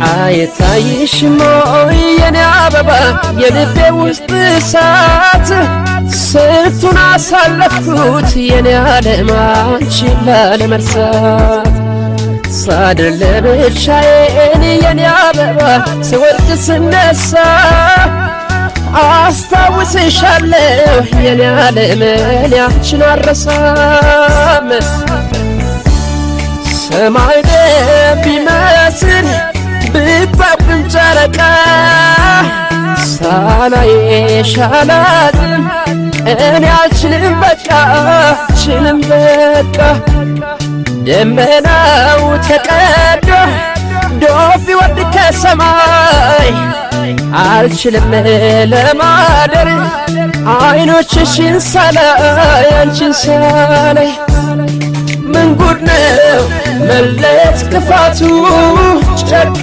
አይታይሽም ወይ የኔ አበባ የልቤ ውስጥ እሳት ስንቱን አሳለፍኩት የኔ ዓለም አንቺን ላለመርሳት ሳድር ለብቻዬን የኔ አበባ ስወድቅ ስነሳ አስታውስሻለሁ የኔ ዓለም እኔ አንቺን አልረሳም ሰማይ ቢመስል ብታብም ጨረቃ ሳላይሽ አላድርም እኔ አልችልም በቃ አልችልም በቃ ደመናው ተቀዶ ዶፍ ቢወርድ ከሰማይ አልችልም ለማደር አይኖችሽን ሳላይ አንቺን ሳላይ ምን ጉድ ነው መለየት ክፋቱ ጨካ